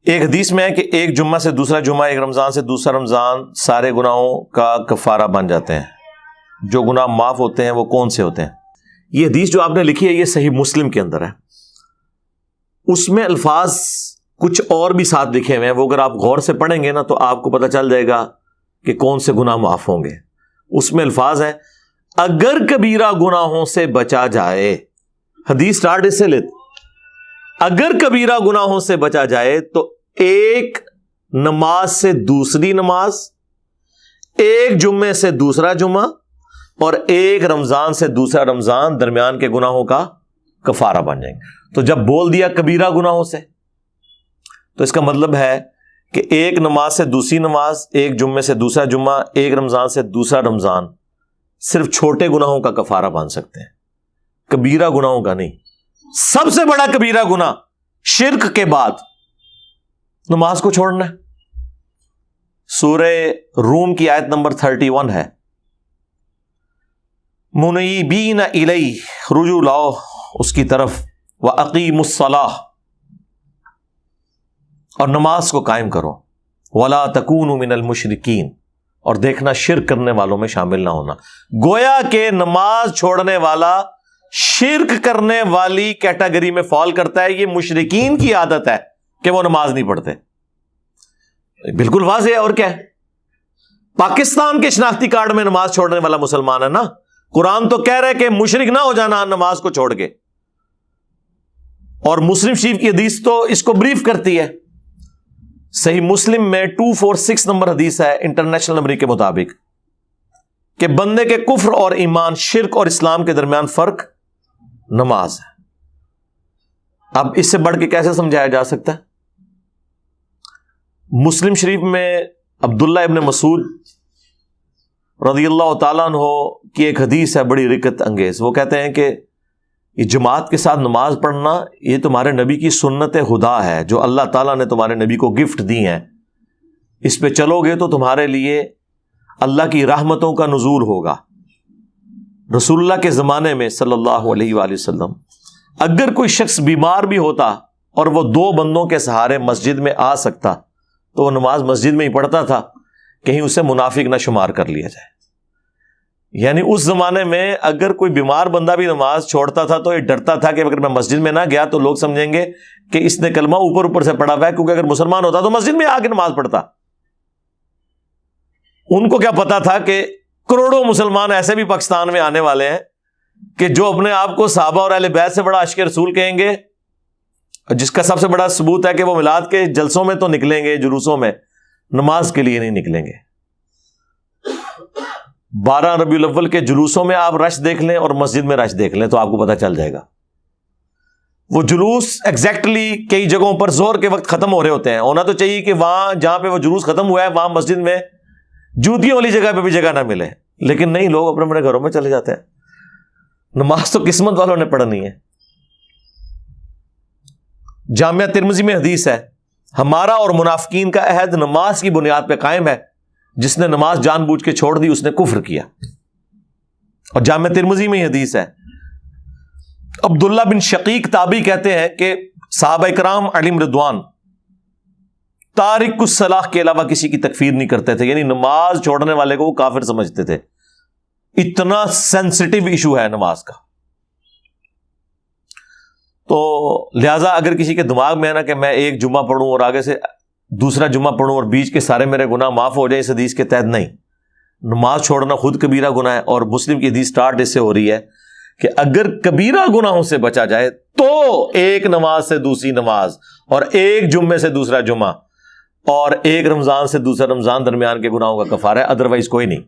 ایک حدیث میں ہے کہ ایک جمعہ سے دوسرا جمعہ، ایک رمضان سے دوسرا رمضان سارے گناہوں کا کفارہ بن جاتے ہیں۔ جو گناہ معاف ہوتے ہیں وہ کون سے ہوتے ہیں؟ یہ حدیث جو آپ نے لکھی ہے یہ صحیح مسلم کے اندر ہے، اس میں الفاظ کچھ اور بھی ساتھ لکھے ہوئے ہیں، وہ اگر آپ غور سے پڑھیں گے نا تو آپ کو پتہ چل جائے گا کہ کون سے گناہ معاف ہوں گے۔ اس میں الفاظ ہیں اگر کبیرہ گناہوں سے بچا جائے، حدیث سٹارٹ اس سے لیتے، اگر کبیرہ گناہوں سے بچا جائے تو ایک نماز سے دوسری نماز، ایک جمعے سے دوسرا جمعہ اور ایک رمضان سے دوسرا رمضان درمیان کے گناہوں کا کفارہ بن جائیں گے۔ تو جب بول دیا کبیرہ گناہوں سے تو اس کا مطلب ہے کہ ایک نماز سے دوسری نماز، ایک جمعے سے دوسرا جمعہ، ایک رمضان سے دوسرا رمضان صرف چھوٹے گناہوں کا کفارہ بن سکتے ہیں، کبیرہ گناہوں کا نہیں۔ سب سے بڑا کبیرہ گناہ شرک کے بعد نماز کو چھوڑنا ہے۔ سورہ روم کی آیت نمبر 31 ہے، منیبین الیہ، رجوع لاؤ اس کی طرف، وَأَقِیمُوا الصَّلَاةَ، اور نماز کو قائم کرو، وَلَا تَكُونُوا مِنَ الْمُشْرِكِينَ، اور دیکھنا شرک کرنے والوں میں شامل نہ ہونا۔ گویا کہ نماز چھوڑنے والا شرک کرنے والی کیٹیگری میں فال کرتا ہے۔ یہ مشرکین کی عادت ہے کہ وہ نماز نہیں پڑھتے، بالکل واضح ہے۔ اور کیا ہے؟ پاکستان کے شناختی کارڈ میں نماز چھوڑنے والا مسلمان ہے نا، قرآن تو کہہ رہے کہ مشرک نہ ہو جانا نماز کو چھوڑ کے، اور مسلم شریف کی حدیث تو اس کو بریف کرتی ہے۔ صحیح مسلم میں 246 نمبر حدیث ہے انٹرنیشنل نمبر کے مطابق کہ بندے کے کفر اور ایمان، شرک اور اسلام کے درمیان فرق نماز ہے۔ اب اس سے بڑھ کے کیسے سمجھایا جا سکتا ہے؟ مسلم شریف میں عبداللہ ابن مسعود رضی اللہ تعالیٰ عنہ کی ایک حدیث ہے بڑی رکت انگیز۔ وہ کہتے ہیں کہ یہ جماعت کے ساتھ نماز پڑھنا یہ تمہارے نبی کی سنت خدا ہے جو اللہ تعالیٰ نے تمہارے نبی کو گفٹ دی ہیں، اس پہ چلو گے تو تمہارے لیے اللہ کی رحمتوں کا نزول ہوگا۔ رسول اللہ کے زمانے میں صلی اللہ علیہ وآلہ وسلم اگر کوئی شخص بیمار بھی ہوتا اور وہ 2 بندوں کے سہارے مسجد میں آ سکتا تو وہ نماز مسجد میں ہی پڑھتا تھا، کہیں اسے منافق نہ شمار کر لیا جائے۔ یعنی اس زمانے میں اگر کوئی بیمار بندہ بھی نماز چھوڑتا تھا تو یہ ڈرتا تھا کہ اگر میں مسجد میں نہ گیا تو لوگ سمجھیں گے کہ اس نے کلمہ اوپر سے پڑھا ہوا ہے، کیونکہ اگر مسلمان ہوتا تو مسجد میں آ کے نماز پڑھتا۔ ان کو کیا پتا تھا کہ کروڑوں مسلمان ایسے بھی پاکستان میں آنے والے ہیں کہ جو اپنے آپ کو صحابہ اور اہل بیت سے بڑا عاشق رسول کہیں گے، جس کا سب سے بڑا ثبوت ہے کہ وہ میلاد کے جلسوں میں تو نکلیں گے، جلوسوں میں، نماز کے لیے نہیں نکلیں گے۔ 12 ربیع الاول کے جلوسوں میں آپ رش دیکھ لیں اور مسجد میں رش دیکھ لیں تو آپ کو پتہ چل جائے گا۔ وہ جلوس ایگزیکٹلی کئی جگہوں پر ظہر کے وقت ختم ہو رہے ہوتے ہیں، ہونا تو چاہیے کہ وہاں جہاں پہ وہ جلوس ختم ہوا ہے وہاں مسجد میں جوتیوں والی جگہ پہ بھی جگہ نہ ملے، لیکن نہیں، لوگ اپنے اپنے گھروں میں چلے جاتے ہیں۔ نماز تو قسمت والوں نے پڑھنی ہے۔ جامعہ ترمذی میں حدیث ہے، ہمارا اور منافقین کا عہد نماز کی بنیاد پہ قائم ہے، جس نے نماز جان بوجھ کے چھوڑ دی اس نے کفر کیا۔ اور جامعہ ترمذی میں حدیث ہے، عبداللہ بن شقیق تابعی کہتے ہیں کہ صحابہ کرام علیہم رضوان تارک الصلاح کے علاوہ کسی کی تکفیر نہیں کرتے تھے، یعنی نماز چھوڑنے والے کو وہ کافر سمجھتے تھے۔ اتنا سینسٹیو ایشو ہے نماز کا۔ تو لہٰذا اگر کسی کے دماغ میں ہے نا کہ میں ایک جمعہ پڑھوں اور آگے سے دوسرا جمعہ پڑھوں اور بیچ کے سارے میرے گناہ معاف ہو جائیں، اس حدیث کے تحت نہیں، نماز چھوڑنا خود کبیرہ گناہ ہے۔ اور مسلم کی حدیث سٹارٹ اس سے ہو رہی ہے کہ اگر کبیرہ گناہوں سے بچا جائے تو ایک نماز سے دوسری نماز اور ایک جمعے سے دوسرا جمعہ اور ایک رمضان سے دوسرا رمضان درمیان کے گناہوں کا کفارہ ہے، ادروائز کوئی نہیں۔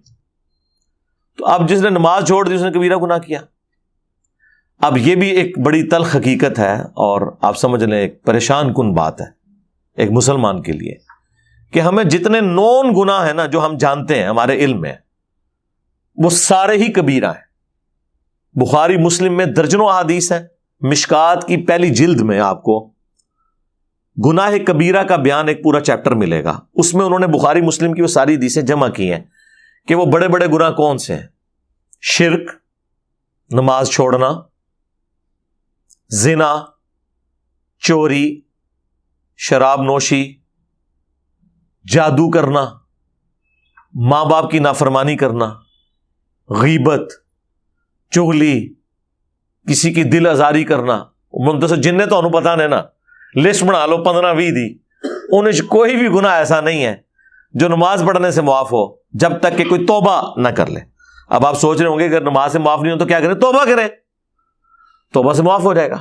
تو اب جس نے نماز چھوڑ دی اس نے کبیرہ گناہ کیا۔ اب یہ بھی ایک بڑی تلخ حقیقت ہے اور آپ سمجھ لیں ایک پریشان کن بات ہے ایک مسلمان کے لیے کہ ہمیں جتنے نون گناہ ہیں نا جو ہم جانتے ہیں ہمارے علم میں، وہ سارے ہی کبیرہ ہیں۔ بخاری مسلم میں درجنوں احادیث ہیں، مشکات کی پہلی جلد میں آپ کو گناہ کبیرہ کا بیان ایک پورا چیپٹر ملے گا، اس میں انہوں نے بخاری مسلم کی وہ ساری حدیثیں جمع کی ہیں کہ وہ بڑے بڑے گناہ کون سے ہیں۔ شرک، نماز چھوڑنا، زنا، چوری، شراب نوشی، جادو کرنا، ماں باپ کی نافرمانی کرنا، غیبت، چغلی، کسی کی دل آزاری کرنا. منتصر جن نے تو انہوں پتا نہیں نا، لسٹ بنا لو 15-20 دی، انہیں کوئی بھی گناہ ایسا نہیں ہے جو نماز پڑھنے سے معاف ہو جب تک کہ کوئی توبہ نہ کر لے. اب آپ سوچ رہے ہوں گے اگر نماز سے معاف نہیں ہو تو کیا کریں؟ توبہ کریں، توبہ سے معاف ہو جائے گا.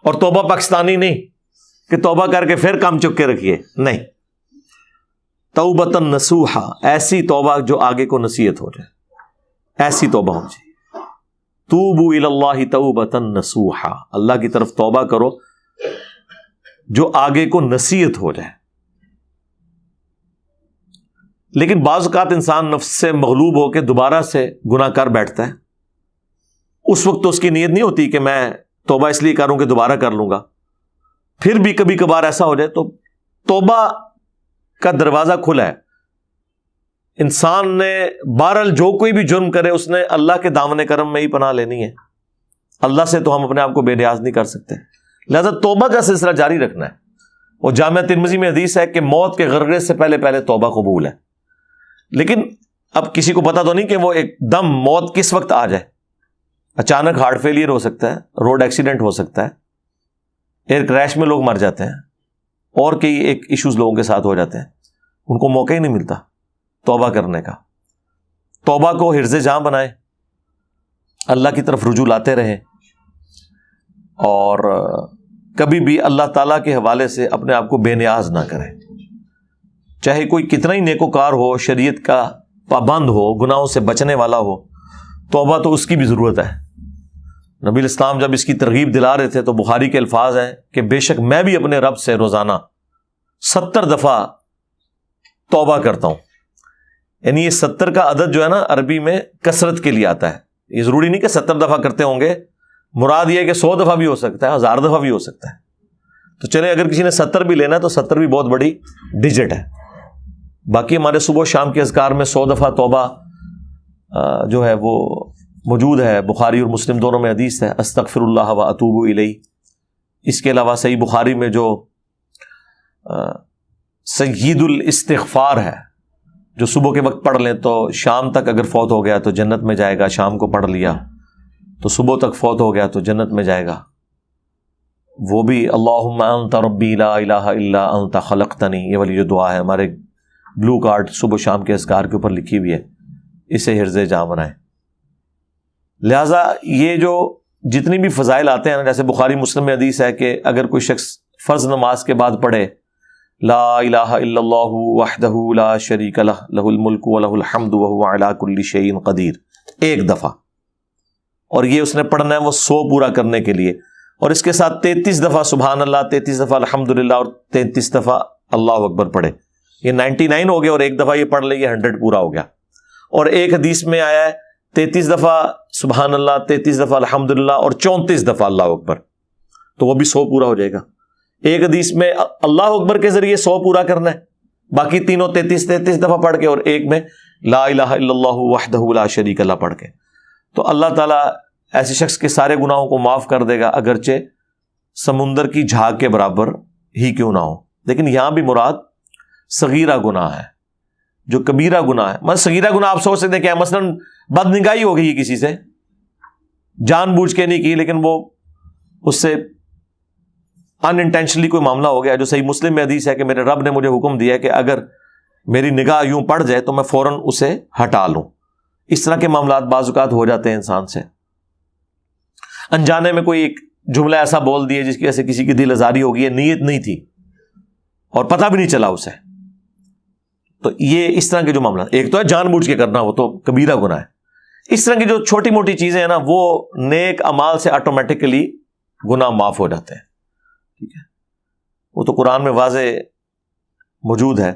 اور توبہ پاکستانی نہیں کہ توبہ کر کے پھر کام چک کے رکھیے، نہیں، توبۃ نصوحا، ایسی توبہ جو آگے کو نصیحت ہو جائے، ایسی توبہ ہو جائے. توبوا الی اللہ توبۃ نصوحا، اللہ کی طرف توبہ کرو جو آگے کو نصیحت ہو جائے. لیکن بعض اوقات انسان نفس سے مغلوب ہو کے دوبارہ سے گناہ کر بیٹھتا ہے. اس وقت تو اس کی نیت نہیں ہوتی کہ میں توبہ اس لیے کروں کہ دوبارہ کر لوں گا. پھر بھی کبھی کبھار ایسا ہو جائے تو توبہ کا دروازہ کھلا ہے. انسان نے بہرحال جو کوئی بھی جرم کرے اس نے اللہ کے دامن کرم میں ہی پناہ لینی ہے. اللہ سے تو ہم اپنے آپ کو بے نیاز نہیں کر سکتے، لہذا توبہ کا سلسلہ جاری رکھنا ہے. وہ جامعہ ترمذی میں حدیث ہے کہ موت کے غرغرے سے پہلے پہلے توبہ قبول ہے. لیکن اب کسی کو پتا تو نہیں کہ وہ ایک دم موت کس وقت آ جائے. اچانک ہارٹ فیلئر ہو سکتا ہے، روڈ ایکسیڈنٹ ہو سکتا ہے، ایئر کریش میں لوگ مر جاتے ہیں، اور کئی ایک ایشوز لوگوں کے ساتھ ہو جاتے ہیں، ان کو موقع ہی نہیں ملتا توبہ کرنے کا. توبہ کو حرز جاں بنائیں، اللہ کی طرف رجوع لاتے رہیں، اور کبھی بھی اللہ تعالیٰ کے حوالے سے اپنے آپ کو بے نیاز نہ کریں. چاہے کوئی کتنا ہی نیکوکار ہو، شریعت کا پابند ہو، گناہوں سے بچنے والا ہو، توبہ تو اس کی بھی ضرورت ہے. نبی الاسلام جب اس کی ترغیب دلا رہے تھے تو بخاری کے الفاظ ہیں کہ بے شک میں بھی اپنے رب سے روزانہ 70 دفعہ توبہ کرتا ہوں. یعنی یہ 70 کا عدد جو ہے نا عربی میں کثرت کے لیے آتا ہے. یہ ضروری نہیں کہ 70 دفعہ کرتے ہوں گے، مراد یہ ہے کہ 100 دفعہ بھی ہو سکتا ہے، 1000 دفعہ بھی ہو سکتا ہے. تو چلے اگر کسی نے 70 بھی لینا ہے تو 70 بھی بہت بڑی ڈیجٹ ہے. باقی ہمارے صبح و شام کے اذکار میں 100 دفعہ توبہ جو ہے وہ موجود ہے. بخاری اور مسلم دونوں میں حدیث ہے، استغفر اللہ و اتوب الیہ. اس کے علاوہ صحیح بخاری میں جو سید الاستغفار ہے، جو صبح کے وقت پڑھ لیں تو شام تک اگر فوت ہو گیا تو جنت میں جائے گا، شام کو پڑھ لیا تو صبح تک فوت ہو گیا تو جنت میں جائے گا. وہ بھی اللہم انت ربی لا الہ الا انت خلقتنی، یہ والی جو دعا ہے ہمارے بلو کارڈ صبح و شام کے اذکار کے اوپر لکھی ہوئی ہے، اسے حرز جاں بنائیں. لہٰذا یہ جو جتنی بھی فضائل آتے ہیں نا، جیسے بخاری مسلم میں حدیث ہے کہ اگر کوئی شخص فرض نماز کے بعد پڑھے لا الہ الا اللہ وحدہ لا شریک لہ لہ الملک ولہ الحمد وہو علی کل شیء قدیر، ایک دفعہ، اور یہ اس نے پڑھنا ہے وہ 100 پورا کرنے کے لیے، اور اس کے ساتھ 33 دفعہ سبحان اللہ، 33 دفعہ الحمدللہ، اور 33 دفعہ اللہ اکبر پڑھے. یہ 99 ہو گیا، اور ایک دفعہ یہ پڑھ لے یہ 100 پورا ہو گیا. اور ایک حدیث میں آیا ہے 33 دفعہ سبحان اللہ، 33 دفعہ الحمدللہ، اور 34 دفعہ اللہ اکبر، تو وہ بھی 100 پورا ہو جائے گا. ایک حدیث میں اللہ اکبر کے ذریعے 100 پورا کرنا ہے، باقی تینوں 33 دفعہ پڑھ کے، اور ایک میں لا الہ الا اللہ وحدہ لا شریک لہ پڑھ کے. تو اللہ تعالیٰ ایسے شخص کے سارے گناہوں کو معاف کر دے گا، اگرچہ سمندر کی جھاگ کے برابر ہی کیوں نہ ہو. لیکن یہاں بھی مراد صغیرہ گناہ ہے، جو کبیرہ گناہ ہے. مثلا صغیرہ گناہ آپ سوچ سکتے ہیں کہ مثلاً بد نگاہی ہو گئی کسی سے، جان بوجھ کے نہیں کی لیکن وہ اس سے ان انٹینشنلی کوئی معاملہ ہو گیا، جو صحیح مسلم میں حدیث ہے کہ میرے رب نے مجھے حکم دیا ہے کہ اگر میری نگاہ یوں پڑ جائے تو میں فوراً اسے ہٹا لوں. اس طرح کے معاملات بعض اوقات ہو جاتے ہیں انسان سے. انجانے میں کوئی ایک جملہ ایسا بول دیے جس کی وجہ سے کسی کی دل آزاری ہوگی، یہ نیت نہیں تھی اور پتہ بھی نہیں چلا اسے. تو یہ اس طرح کے جو معاملات، ایک تو ہے جان بوجھ کے کرنا، وہ تو کبیرہ گناہ ہے. اس طرح کی جو چھوٹی موٹی چیزیں ہیں نا، وہ نیک اعمال سے آٹومیٹکلی گناہ معاف ہو جاتے ہیں. ٹھیک ہے، وہ تو قرآن میں واضح موجود ہے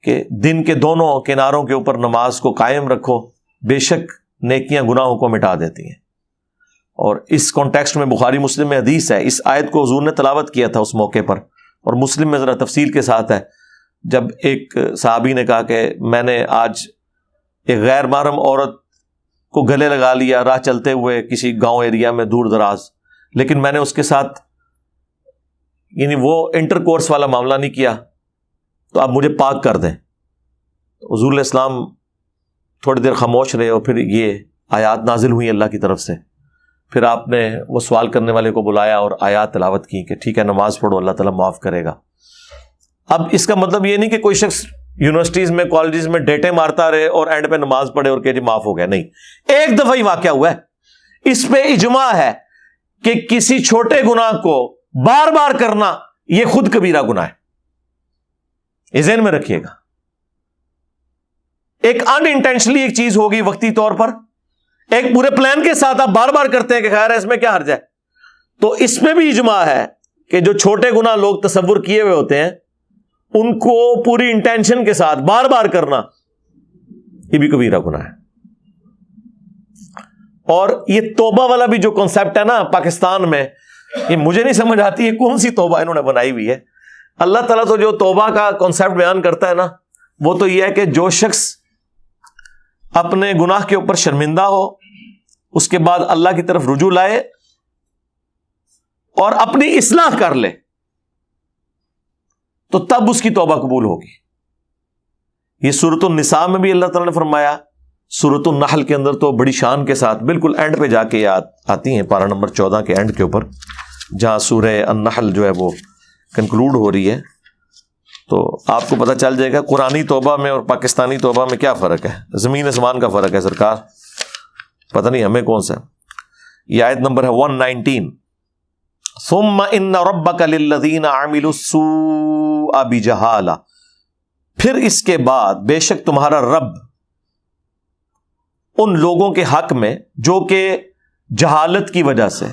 کہ دن کے دونوں کناروں کے اوپر نماز کو قائم رکھو، بے شک نیکیاں گناہوں کو مٹا دیتی ہیں. اور اس کانٹیکسٹ میں بخاری مسلم میں حدیث ہے، اس آیت کو حضور نے تلاوت کیا تھا اس موقع پر، اور مسلم میں ذرا تفصیل کے ساتھ ہے. جب ایک صحابی نے کہا کہ میں نے آج ایک غیر محرم عورت کو گلے لگا لیا راہ چلتے ہوئے کسی گاؤں ایریا میں دور دراز، لیکن میں نے اس کے ساتھ یعنی وہ انٹر کورس والا معاملہ نہیں کیا تو آپ مجھے پاک کر دیں. حضور علیہ السلام تھوڑی دیر خاموش رہے اور پھر یہ آیات نازل ہوئی اللہ کی طرف سے. پھر آپ نے وہ سوال کرنے والے کو بلایا اور آیات تلاوت کی کہ ٹھیک ہے نماز پڑھو اللہ تعالیٰ معاف کرے گا. اب اس کا مطلب یہ نہیں کہ کوئی شخص یونیورسٹیز میں کالجز میں ڈیٹے مارتا رہے اور اینڈ پہ نماز پڑھے اور کہ جی معاف ہو گیا. نہیں, ایک دفعہ ہی واقعہ ہوا ہے. اس پہ اجماع ہے کہ کسی چھوٹے گناہ کو بار بار کرنا یہ خود کبیرہ گناہ ہے. یہ ذہن میں رکھیے گا. ایک ان انٹینشنلی ایک چیز ہوگی وقتی طور پر, ایک پورے پلان کے ساتھ آپ بار بار کرتے ہیں کہ خیر ہے اس میں کیا حرج ہے. تو اس میں بھی اجماع ہے کہ جو چھوٹے گناہ لوگ تصور کیے ہوئے ہوتے ہیں ان کو پوری انٹینشن کے ساتھ بار بار کرنا یہ بھی کبیرہ گناہ ہے. اور یہ توبہ والا بھی جو کنسپٹ ہے نا پاکستان میں, یہ مجھے نہیں سمجھ آتی ہے کون سی توبہ انہوں نے بنائی ہوئی ہے. اللہ تعالیٰ تو جو توبہ کا کنسپٹ بیان کرتا ہے نا وہ تو یہ ہے کہ جو شخص اپنے گناہ کے اوپر شرمندہ ہو, اس کے بعد اللہ کی طرف رجوع لائے اور اپنی اصلاح کر لے تو تب اس کی توبہ قبول ہوگی. یہ سورۃ النساء میں بھی اللہ تعالیٰ نے فرمایا, سورۃ النحل کے اندر تو بڑی شان کے ساتھ بالکل اینڈ پہ جا کے آتی ہیں, پارہ نمبر 14 کے اینڈ کے اوپر جہاں سورہ النحل جو ہے وہ کنکلوڈ ہو رہی ہے. تو آپ کو پتہ چل جائے گا قرآنی توبہ میں اور پاکستانی توبہ میں کیا فرق ہے. زمین آسمان کا فرق ہے سرکار, پتہ نہیں ہمیں کون سا. یہ آیت نمبر ہے 119. ثم ان ربک للذین عملوا السوء بجہالہ, پھر اس کے بعد بے شک تمہارا رب ان لوگوں کے حق میں جو کہ جہالت کی وجہ سے,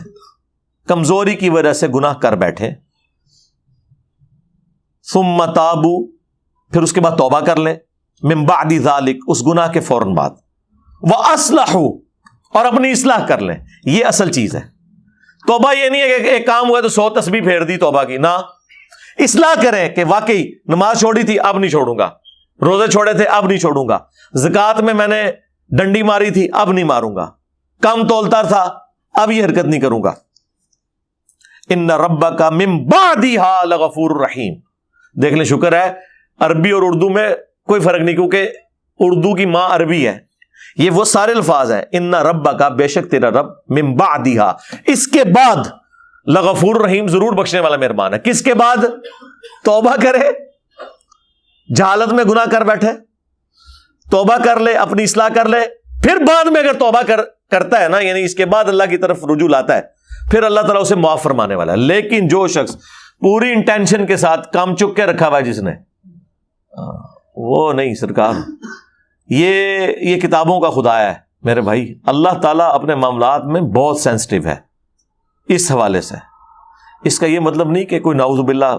کمزوری کی وجہ سے گناہ کر بیٹھے, ثم تابوا, پھر اس کے بعد توبہ کر لیں, من بعد ذالک, اس گناہ کے فوراً بعد, واصلحوا, اور اپنی اصلاح کر لیں. یہ اصل چیز ہے. توبہ یہ نہیں ہے کہ ایک کام ہوا تو 100 تسبیح پھیر دی توبہ کی, نہ, اصلاح کریں کہ واقعی نماز چھوڑی تھی اب نہیں چھوڑوں گا, روزے چھوڑے تھے اب نہیں چھوڑوں گا, زکوٰۃ میں نے ڈنڈی ماری تھی اب نہیں ماروں گا, کم تولتا تھا اب یہ حرکت نہیں کروں گا. ان ربک من بعدھا لغفور رحیم. دیکھ لیں, شکر ہے عربی اور اردو میں کوئی فرق نہیں, کیونکہ اردو کی ماں عربی ہے. یہ وہ سارے الفاظ ہیں, ان ربک, بے شک تیرا رب, من بعدھا, اس کے بعد, لغفور رحیم, ضرور بخشنے والا مہربان ہے. کس کے بعد؟ توبہ کرے, جہالت میں گناہ کر بیٹھے, توبہ کر لے, اپنی اصلاح کر لے, پھر بعد میں اگر توبہ کرتا ہے نا, یعنی اس کے بعد اللہ کی طرف رجوع لاتا ہے, پھر اللہ تعالیٰ اسے معاف فرمانے والا ہے. لیکن جو شخص پوری انٹینشن کے ساتھ کام چک کے رکھا ہوا ہے جس نے, وہ نہیں سرکار. یہ کتابوں کا خدا ہے میرے بھائی. اللہ تعالیٰ اپنے معاملات میں بہت سینسٹیو ہے اس حوالے سے. اس کا یہ مطلب نہیں کہ کوئی نعوذ باللہ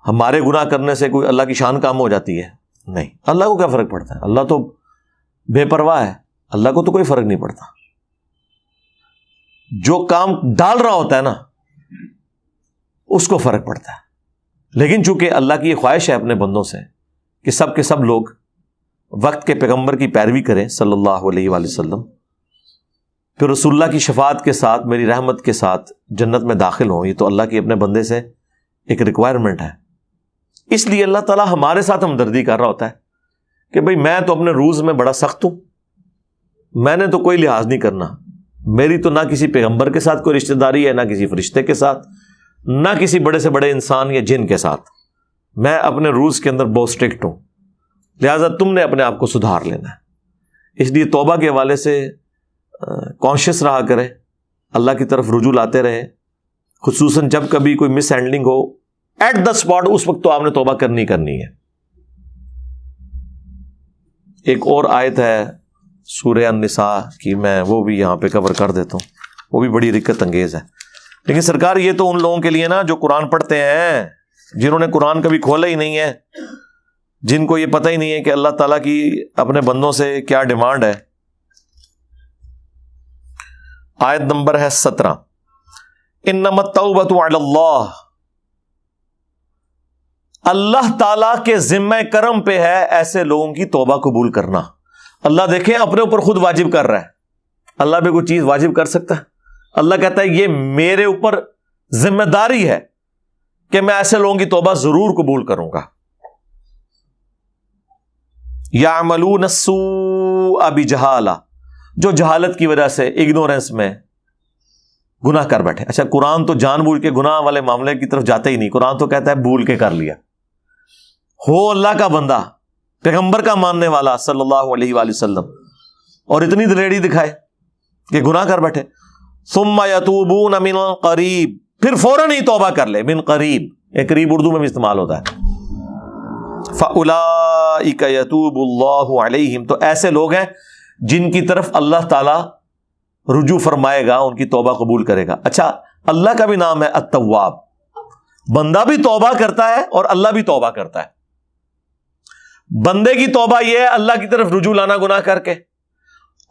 ہمارے گناہ کرنے سے کوئی اللہ کی شان کام ہو جاتی ہے. نہیں, اللہ کو کیا فرق پڑتا ہے, اللہ تو بے پرواہ ہے, اللہ کو تو کوئی فرق نہیں پڑتا. جو کام ڈال رہا ہوتا ہے نا اس کو فرق پڑتا ہے. لیکن چونکہ اللہ کی یہ خواہش ہے اپنے بندوں سے کہ سب کے سب لوگ وقت کے پیغمبر کی پیروی کریں صلی اللہ علیہ وآلہ وسلم, پھر رسول اللہ کی شفاعت کے ساتھ, میری رحمت کے ساتھ جنت میں داخل ہوں. یہ تو اللہ کی اپنے بندے سے ایک ریکوائرمنٹ ہے. اس لیے اللہ تعالیٰ ہمارے ساتھ ہمدردی کر رہا ہوتا ہے کہ بھئی میں تو اپنے روز میں بڑا سخت ہوں, میں نے تو کوئی لحاظ نہیں کرنا, میری تو نہ کسی پیغمبر کے ساتھ کوئی رشتہ داری ہے, نہ کسی فرشتے کے ساتھ, نہ کسی بڑے سے بڑے انسان یا جن کے ساتھ. میں اپنے روز کے اندر بہت اسٹرکٹ ہوں, لہٰذا تم نے اپنے آپ کو سدھار لینا ہے. اس لیے توبہ کے حوالے سے کانشیس رہا کرے, اللہ کی طرف رجوع لاتے رہے, خصوصاً جب کبھی کوئی مس ہینڈلنگ ہو ایٹ دا اسپاٹ, اس وقت تو آپ نے توبہ کرنی ہے. ایک اور آیت ہے سورہ النساء کی, میں وہ بھی یہاں پہ کور کر دیتا ہوں, وہ بھی بڑی رکت انگیز ہے. لیکن سرکار یہ تو ان لوگوں کے لیے نا جو قرآن پڑھتے ہیں, جنہوں نے قرآن کبھی کھولا ہی نہیں ہے, جن کو یہ پتہ ہی نہیں ہے کہ اللہ تعالیٰ کی اپنے بندوں سے کیا ڈیمانڈ ہے. آیت نمبر ہے 17. انما التوبۃ علی اللہ, اللہ تعالیٰ کے ذمہ کرم پہ ہے ایسے لوگوں کی توبہ قبول کرنا. اللہ دیکھیں اپنے اوپر خود واجب کر رہا ہے. اللہ بھی کوئی چیز واجب کر سکتا ہے؟ اللہ کہتا ہے یہ میرے اوپر ذمہ داری ہے کہ میں ایسے لوگوں کی توبہ ضرور قبول کروں گا. یعملون السوء بجہالہ، جو جہالت کی وجہ سے، اگنورنس میں گناہ کر بیٹھے. اچھا، قرآن تو جان بوجھ کے گناہ والے معاملے کی طرف جاتا ہی نہیں. قرآن تو کہتا ہے بھول کے کر لیا. ہو اللہ کا بندہ، پیغمبر کا ماننے والا صلی اللہ علیہ وآلہ وسلم، اور اتنی دلیری دکھائے کہ گناہ کر بیٹھے. ثم یتوبون من قریب، پھر فوراً ہی توبہ کر لے. من قریب، ایک قریب اردو میں بھی استعمال ہوتا ہے. فَأُولَٰئِكَ يَتُوبُ اللَّهُ عَلَيْهِمْ، تو ایسے لوگ ہیں جن کی طرف اللہ تعالی رجوع فرمائے گا، ان کی توبہ قبول کرے گا. اچھا، اللہ کا بھی نام ہے التواب. بندہ بھی توبہ کرتا ہے اور اللہ بھی توبہ کرتا ہے. بندے کی توبہ یہ ہے اللہ کی طرف رجوع لانا گناہ کر کے،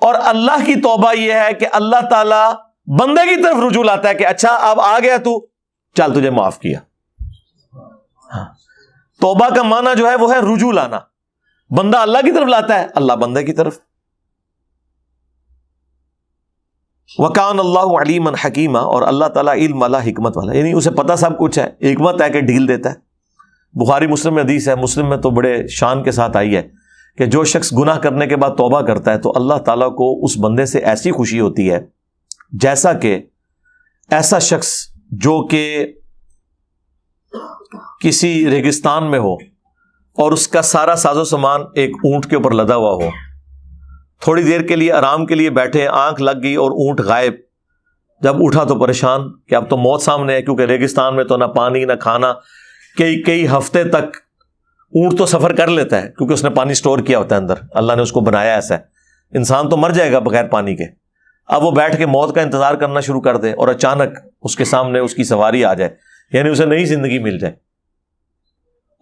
اور اللہ کی توبہ یہ ہے کہ اللہ تعالی بندے کی طرف رجوع لاتا ہے کہ اچھا اب آ گیا تو، چل تجھے معاف کیا. توبہ کا معنی جو ہے وہ ہے رجوع لانا. بندہ اللہ کی طرف لاتا ہے، اللہ بندے کی طرف. وَكَانَ اللَّهُ عَلِيمًا حَكِيمًا، اور اللہ تعالیٰ علم والا، حکمت والا، یعنی اسے پتہ سب کچھ ہے. حکمت ہے کہ ڈھیل دیتا ہے. بخاری مسلم میں حدیث ہے، مسلم میں تو بڑے شان کے ساتھ آئی ہے کہ جو شخص گناہ کرنے کے بعد توبہ کرتا ہے تو اللہ تعالیٰ کو اس بندے سے ایسی خوشی ہوتی ہے جیسا کہ ایسا شخص جو کہ کسی ریگستان میں ہو اور اس کا سارا ساز و سامان ایک اونٹ کے اوپر لدا ہوا ہو. تھوڑی دیر کے لیے آرام کے لیے بیٹھے، آنکھ لگ گئی اور اونٹ غائب. جب اٹھا تو پریشان کہ اب تو موت سامنے ہے، کیونکہ ریگستان میں تو نہ پانی نہ کھانا. کئی ہفتے تک اونٹ تو سفر کر لیتا ہے کیونکہ اس نے پانی سٹور کیا ہوتا ہے اندر، اللہ نے اس کو بنایا ایسا ہے. انسان تو مر جائے گا بغیر پانی کے. اب وہ بیٹھ کے موت کا انتظار کرنا شروع کر دے اور اچانک اس کے سامنے اس کی سواری آ جائے، یعنی اسے نئی زندگی مل جائے،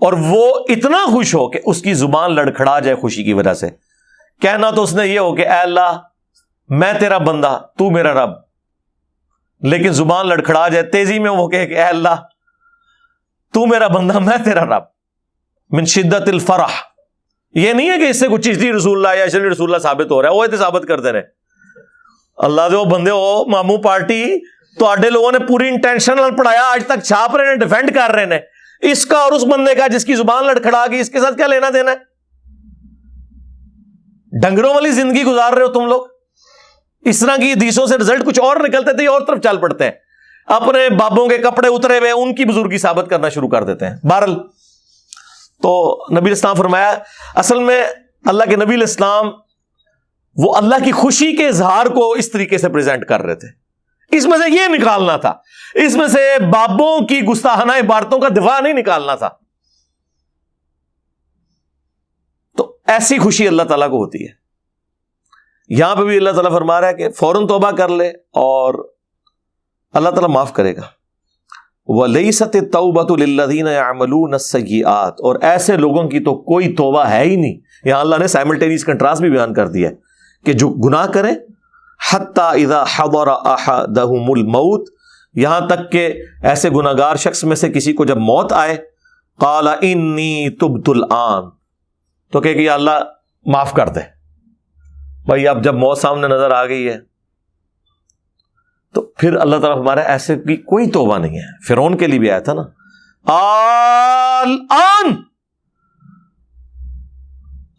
اور وہ اتنا خوش ہو کہ اس کی زبان لڑکھڑا جائے خوشی کی وجہ سے. کہنا تو اس نے یہ ہو کہ اے اللہ میں تیرا بندہ، تو میرا رب، لیکن زبان لڑکھڑا جائے تیزی میں وہ کہے کہ اے اللہ تو میرا بندہ، میں تیرا رب. من شدت الفرح. یہ نہیں ہے کہ اس سے کچھ چیز رسول اللہ یا اشرف رسول اللہ ثابت ہو رہا ہے، وہ ایسے ثابت کرتے رہے. اللہ دے وہ بندے ہو مامو پارٹی تو آڈے لوگوں نے پوری انٹینشنل پڑھایا، آج تک چھاپ رہے ہیں، ڈیفینڈ کر رہے ہیں اس کا اور اس بندے کا جس کی زبان لڑکھڑا گئی. اس کے ساتھ کیا لینا دینا ہے؟ ڈنگروں والی زندگی گزار رہے ہو تم لوگ. اس طرح کی حدیثوں سے رزلٹ کچھ اور نکلتے تھے، اور طرف چل پڑتے ہیں، اپنے بابوں کے کپڑے اترے ہوئے ان کی بزرگی ثابت کرنا شروع کر دیتے ہیں. بہرحال تو نبی الاسلام فرمایا، اصل میں اللہ کے نبی الاسلام وہ اللہ کی خوشی کے اظہار کو اس طریقے سے پریزنٹ کر رہے تھے. اس میں سے یہ نکالنا تھا، اس میں سے بابوں کی گستاخانہ عبارتوں کا دفاع نہیں نکالنا تھا. تو ایسی خوشی اللہ تعالیٰ کو ہوتی ہے. یہاں پہ بھی اللہ تعالیٰ فرما رہا ہے کہ فوراً توبہ کر لے اور اللہ تعالیٰ معاف کرے گا. وَلَيْسَتِ التَّوْبَةُ لِلَّذِينَ يَعْمَلُونَ السَّيِّئَاتِ، اور ایسے لوگوں کی تو کوئی توبہ ہے ہی نہیں. یہاں اللہ نے سائملٹینیس کنٹراسٹ بھی بیان کر دیا ہے کہ جو گناہ کریں حَتَّى إِذَا حَضَرَ أَحَدَهُمُ الْمَوْتِ، یہاں تک کہ ایسے گناہگار شخص میں سے کسی کو جب موت آئے، قَالَ إِنِّي تُبْتُ الْآنَ، تو کہ یا اللہ معاف کر دے. بھائی اب جب موت سامنے نظر آ گئی ہے تو پھر اللہ تعالیٰ ہمارا ایسے کی کوئی توبہ نہیں ہے. فرعون کے لیے بھی آیا تھا نا، الآن،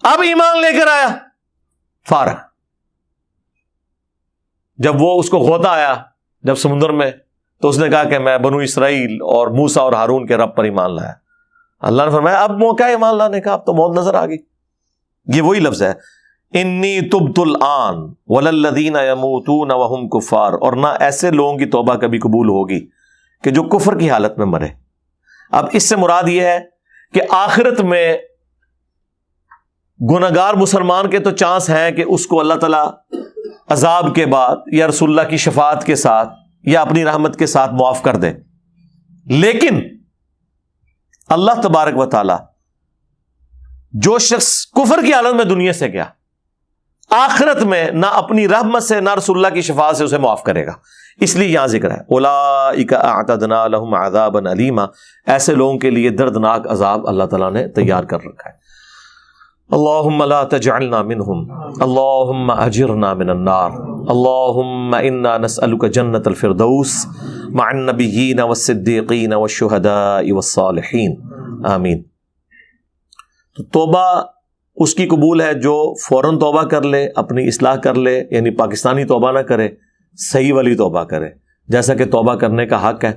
اب ایمان لے کر آیا فارغ. جب وہ اس کو غوطہ آیا جب سمندر میں، تو اس نے کہا کہ میں بنو اسرائیل اور موسیٰ اور ہارون کے رب پر ایمان لایا. اللہ نے فرمایا اب موقع ہے ایمان لانے کا، اب تو موت نظر آ گئی. یہ وہی لفظ ہے، انی تبت الآن وللذین یموتون وہم کفار، اور نہ ایسے لوگوں کی توبہ کبھی قبول ہوگی کہ جو کفر کی حالت میں مرے. اب اس سے مراد یہ ہے کہ آخرت میں گناہگار مسلمان کے تو چانس ہیں کہ اس کو اللہ تعالیٰ عذاب کے بعد یا رسول اللہ کی شفاعت کے ساتھ یا اپنی رحمت کے ساتھ معاف کر دے، لیکن اللہ تبارک و تعالی جو شخص کفر کی حالت میں دنیا سے گیا، آخرت میں نہ اپنی رحمت سے نہ رسول اللہ کی شفاعت سے اسے معاف کرے گا. اس لیے یہاں ذکر ہے اولئک اعتدنا لهم عذابا علیما، ایسے لوگوں کے لیے دردناک عذاب اللہ تعالیٰ نے تیار کر رکھا ہے. اللہم لا تجعلنا منہم، اللہم اجرنا من النار، اللہم انا نسألک جنت الفردوس مع النبیین والصدیقین والشہداء والصالحین، آمین۔ تو توبہ اس کی قبول ہے جو فوراً توبہ کر لے، اپنی اصلاح کر لے، یعنی پاکستانی توبہ نہ کرے، صحیح والی توبہ کرے جیسا کہ توبہ کرنے کا حق ہے۔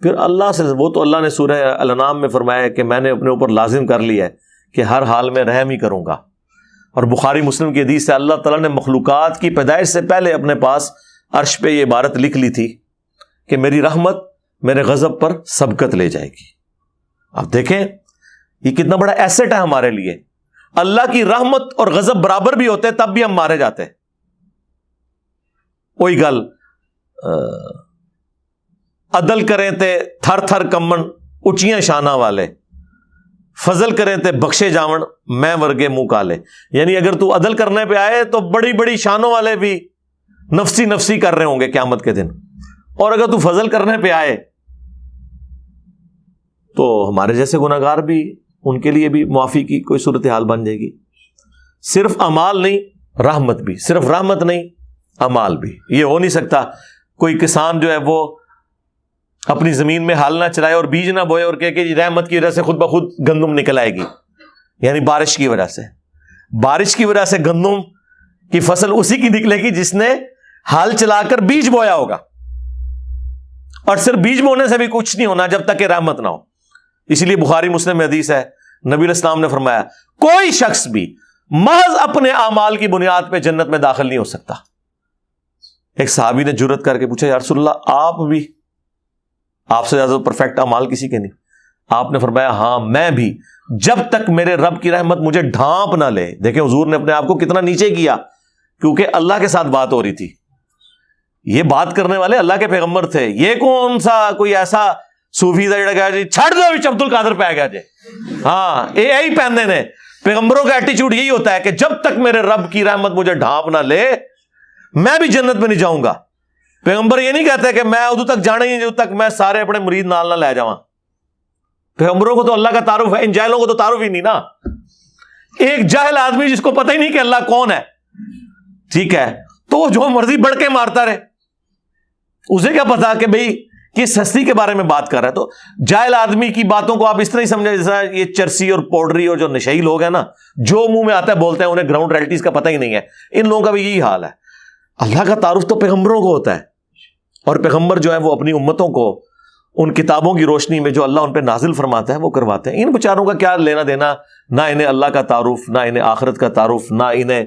پھر اللہ سے، وہ تو اللہ نے سورہ الانعام میں فرمایا ہے کہ میں نے اپنے اوپر لازم کر لیا ہے کہ ہر حال میں رحم ہی کروں گا، اور بخاری مسلم کی حدیث سے اللہ تعالیٰ نے مخلوقات کی پیدائش سے پہلے اپنے پاس عرش پہ یہ عبارت لکھ لی تھی کہ میری رحمت میرے غضب پر سبقت لے جائے گی۔ اب دیکھیں یہ کتنا بڑا ایسٹ ہے ہمارے لیے، اللہ کی رحمت اور غضب برابر بھی ہوتے تب بھی ہم مارے جاتے۔ وہی گل عدل کریں تے تھر تھر کمن اچیاں شانہ والے، فضل کریں تے بخشے جاون میں ورگے منہ کالے۔ یعنی اگر تو عدل کرنے پہ آئے تو بڑی بڑی شانوں والے بھی نفسی نفسی کر رہے ہوں گے قیامت کے دن، اور اگر تو فضل کرنے پہ آئے تو ہمارے جیسے گناہگار بھی، ان کے لیے بھی معافی کی کوئی صورتحال بن جائے گی۔ صرف اعمال نہیں رحمت بھی، صرف رحمت نہیں اعمال بھی۔ یہ ہو نہیں سکتا کوئی کسان جو ہے وہ اپنی زمین میں ہل نہ چلائے اور بیج نہ بوئے اور کہے کہ رحمت کی وجہ سے خود بخود گندم نکل آئے گی، یعنی بارش کی وجہ سے۔ بارش کی وجہ سے گندم کی فصل اسی کی نکلے گی جس نے ہل چلا کر بیج بویا ہوگا، اور صرف بیج بونے سے بھی کچھ نہیں ہونا جب تک کہ رحمت نہ ہو۔ اسی لیے بخاری مسلم میں حدیث ہے، نبی علیہ السلام نے فرمایا کوئی شخص بھی محض اپنے اعمال کی بنیاد پہ جنت میں داخل نہیں ہو سکتا۔ ایک صحابی نے جرأت کر کے پوچھا یا رسول اللہ آپ بھی، آپ سے زیادہ پرفیکٹ اعمال کسی کے نہیں؟ آپ نے فرمایا ہاں میں بھی، جب تک میرے رب کی رحمت مجھے ڈھانپ نہ لے۔ دیکھیں حضور نے اپنے آپ کو کتنا نیچے کیا، کیونکہ اللہ کے ساتھ بات ہو رہی تھی، یہ بات کرنے والے اللہ کے پیغمبر تھے۔ یہ کون سا کوئی ایسا صوفی تھا جڑا کہا جی چھڑ دو عبد القادر پہ گیا جی، ہاں یہی پہننے نے۔ پیغمبروں کا ایٹیچیوڈ یہی ہوتا ہے کہ جب تک میرے رب کی رحمت مجھے ڈھانپ نہ لے میں بھی جنت میں نہیں جاؤں گا۔ پیغمبر یہ نہیں کہتے کہ میں ادھر تک جانا ہی جب تک میں سارے اپنے مرید نال نہ لے جاؤں۔ پیغمبروں کو تو اللہ کا تعارف ہے، ان جاہلوں کو تو تعارف ہی نہیں نا۔ ایک جاہل آدمی جس کو پتہ ہی نہیں کہ اللہ کون ہے، ٹھیک ہے، تو وہ جو مرضی بڑھ کے مارتا رہے، اسے کیا پتا کہ بھئی کس ہستی کے بارے میں بات کر رہا ہے۔ تو جاہل آدمی کی باتوں کو آپ اس طرح ہی سمجھیں جیسا یہ چرسی اور پاؤڈری اور جو نشئی لوگ ہیں نا، جو منہ میں آتا ہے بولتے ہیں، انہیں گراؤنڈ ریئلٹیز کا پتہ ہی نہیں ہے۔ ان لوگوں کا بھی یہی حال ہے۔ اللہ کا تعارف تو پیغمبروں کو ہوتا ہے، اور پیغمبر جو ہے وہ اپنی امتوں کو ان کتابوں کی روشنی میں جو اللہ ان پہ نازل فرماتا ہے وہ کرواتے ہیں۔ ان بیچاروں کا کیا لینا دینا، نہ انہیں اللہ کا تعارف، نہ انہیں آخرت کا تعارف، نہ انہیں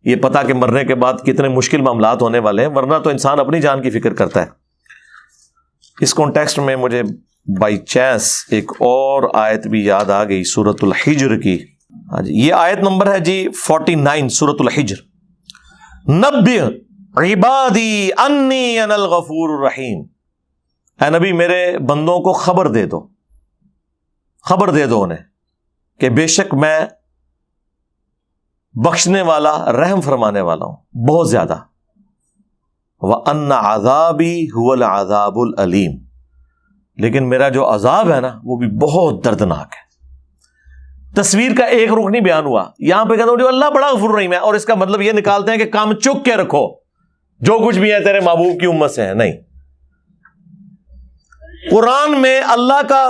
یہ پتا کہ مرنے کے بعد کتنے مشکل معاملات ہونے والے ہیں، ورنہ تو انسان اپنی جان کی فکر کرتا ہے۔ اس کانٹیکسٹ میں مجھے بائی چانس ایک اور آیت بھی یاد آ گئی سورۃ الحجر کی۔ ہاں جی، یہ آیت نمبر ہے جی 49 سورۃ الحجر۔ نبئ عبادی انی انا الغفور الرحیم، اے نبی میرے بندوں کو خبر دے دو، خبر دے دو انہیں کہ بے شک میں بخشنے والا، رحم فرمانے والا ہوں بہت زیادہ۔ وَأَنَّ عَذَابِي هُوَ الْعَذَابُ الْأَلِيمُ، لیکن میرا جو عذاب ہے نا وہ بھی بہت دردناک ہے۔ تصویر کا ایک رخ نہیں بیان ہوا، یہاں پہ کہتا ہوں جو اللہ بڑا غفور رحیم ہے، اور اس کا مطلب یہ نکالتے ہیں کہ کام چک کے رکھو، جو کچھ بھی ہے تیرے محبوب کی امت سے ہے، نہیں۔ قرآن میں اللہ کا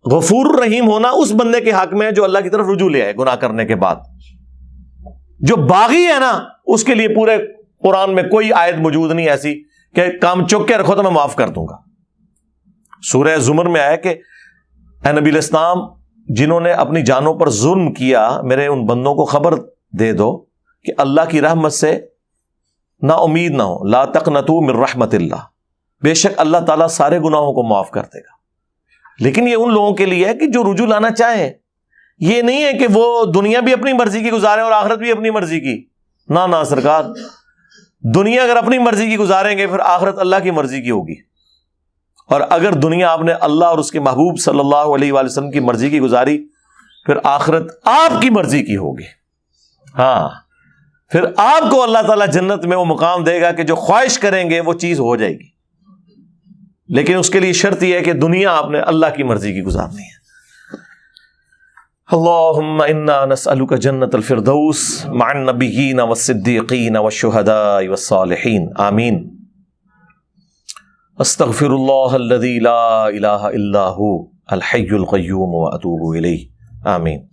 غفور الرحیم ہونا اس بندے کے حق میں ہے جو اللہ کی طرف رجوع لے آئے گناہ کرنے کے بعد۔ جو باغی ہے نا اس کے لیے پورے قرآن میں کوئی آیت موجود نہیں ایسی کہ کام چک کے رکھو تو میں معاف کر دوں گا۔ سورہ زمر میں آیا کہ اے نبی علیہ السلام جنہوں نے اپنی جانوں پر ظلم کیا، میرے ان بندوں کو خبر دے دو کہ اللہ کی رحمت سے نا امید نہ ہو، لا تقنطوا من رحمت اللہ، بے شک اللہ تعالیٰ سارے گناہوں کو معاف کر دے گا۔ لیکن یہ ان لوگوں کے لیے ہے کہ جو رجوع لانا چاہیں، یہ نہیں ہے کہ وہ دنیا بھی اپنی مرضی کی گزاریں اور آخرت بھی اپنی مرضی کی۔ نہ سرکار، دنیا اگر اپنی مرضی کی گزاریں گے پھر آخرت اللہ کی مرضی کی ہوگی، اور اگر دنیا آپ نے اللہ اور اس کے محبوب صلی اللہ علیہ وآلہ وسلم کی مرضی کی گزاری پھر آخرت آپ کی مرضی کی ہوگی۔ ہاں، پھر آپ کو اللہ تعالیٰ جنت میں وہ مقام دے گا کہ جو خواہش کریں گے وہ چیز ہو جائے گی، لیکن اس کے لیے شرط یہ ہے کہ دنیا آپ نے اللہ کی مرضی کی گزارنی ہے۔ اللهم انا نسألك جنة الفردوس مع النبيين والصديقين والشهداء والصالحين آمين. استغفر الله الذي لا إله إلا هو الحي القيوم وأتوب إليه آمين.